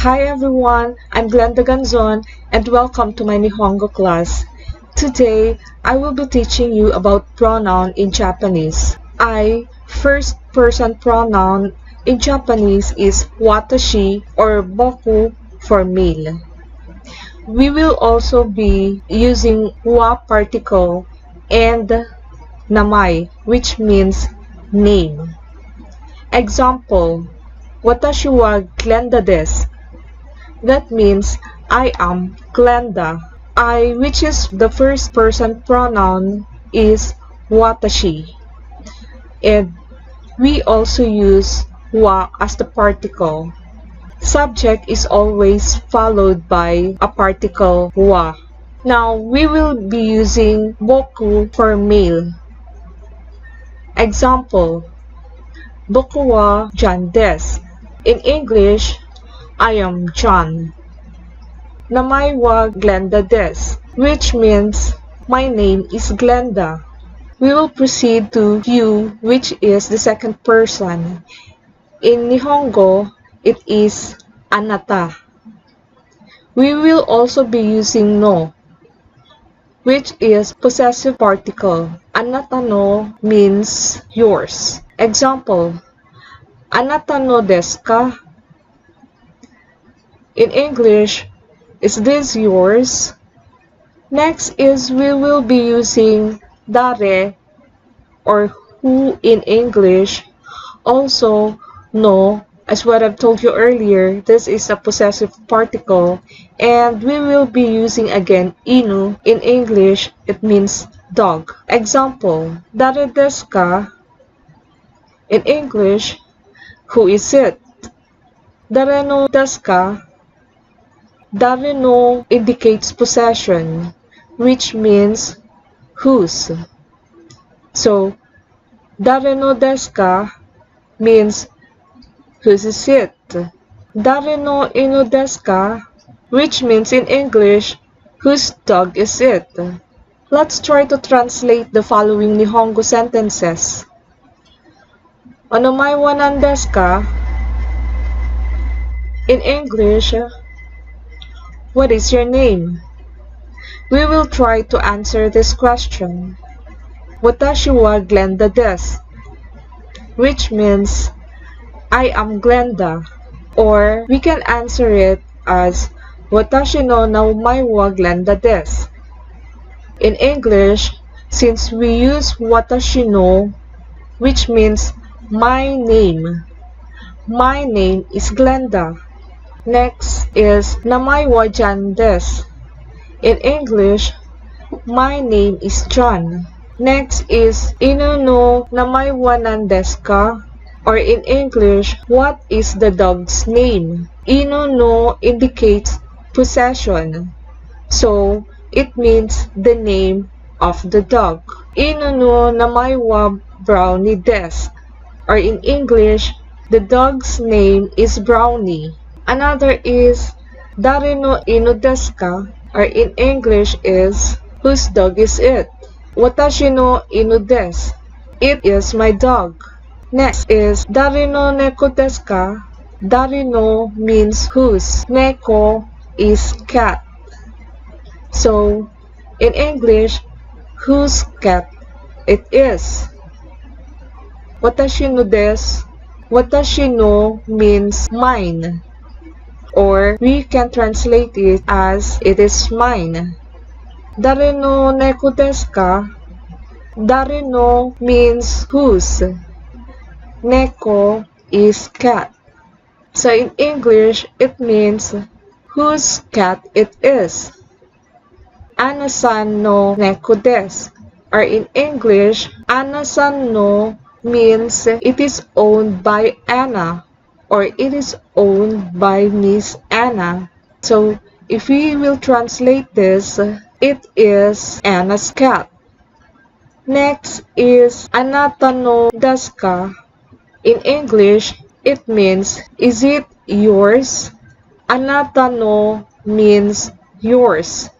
Hi everyone, I'm Glenda Ganzon and welcome to my Nihongo class. Today, I will be teaching you about pronoun in Japanese. First person pronoun in Japanese is watashi or boku for male. We will also be using wa particle and namai, which means name. Example, watashi wa Glenda desu. That means I am Glenda. I, which is the first person pronoun, is watashi. And we also use wa as the particle. Subject is always followed by a particle wa. Now we will be using boku for male. Example, boku wa John desu. In English, I am John. Namai wa Glenda desu, which means my name is Glenda. We will proceed to you, which is the second person. In Nihongo, it is anata. We will also be using no, which is possessive particle. Anata no means yours. Example, anata no desu ka? In English, is this yours? Next is we will be using dare or who in English. Also, no, as what I've told you earlier, this is a possessive particle. And we will be using again inu. In English, it means dog. Example, dare desu ka? In English, who is it? Dare no desu ka? Dare no indicates possession, which means whose. So, dare no desu ka means whose is it. Dare no inu desu ka, which means in English, whose dog is it. Let's try to translate the following Nihongo sentences. Onomai wa nan desu ka? In English, what is your name? We will try to answer this question. Watashi wa Glenda desu, which means I am Glenda. Or we can answer it as watashi no naomai wa Glenda desu. In English, since we use watashi no, which means my name is Glenda. Next is namai wa John desu. In English, my name is John. Next is inu no namai wa nan desu ka? Or in English, what is the dog's name? Inu no indicates possession. So, it means the name of the dog. Inu no namai wa Brownie desu. Or in English, the dog's name is Brownie. Another is dare no inu desu ka? Or in English is whose dog is it? Watashi no inu desu. It is my dog. Next is dare no neko desu ka? Dare no means whose. Neko is cat. So, in English, whose cat it is. Watashi no desu. Watashi no means mine. Or we can translate it as it is mine. Dare no neko desu ka? Dare no means whose. Neko is cat. So in English, it means whose cat it is. Ana-san no neko desu. Or in English, Ana-san no means it is owned by Anna. Or it is owned by Miss Anna. So, if we will translate this, it is Anna's cat. Next is anata no desu ka? In English, it means is it yours? Anata no means yours.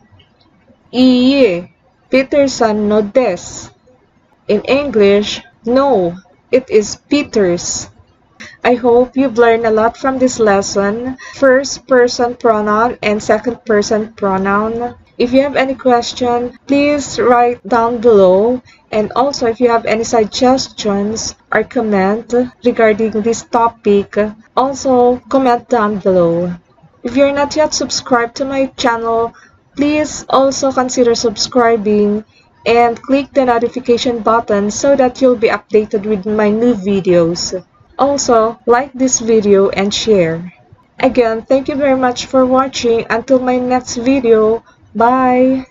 Iie, Petersan no desu. In English, no, it is Peter's. I hope you've learned a lot from this lesson, first person pronoun and second person pronoun. If you have any question, please write down below. And also, if you have any suggestions or comment regarding this topic, also comment down below. If you're not yet subscribed to my channel, please also consider subscribing and click the notification button so that you'll be updated with my new videos. Also, like this video and share. Again, thank you very much for watching. Until my next video, bye!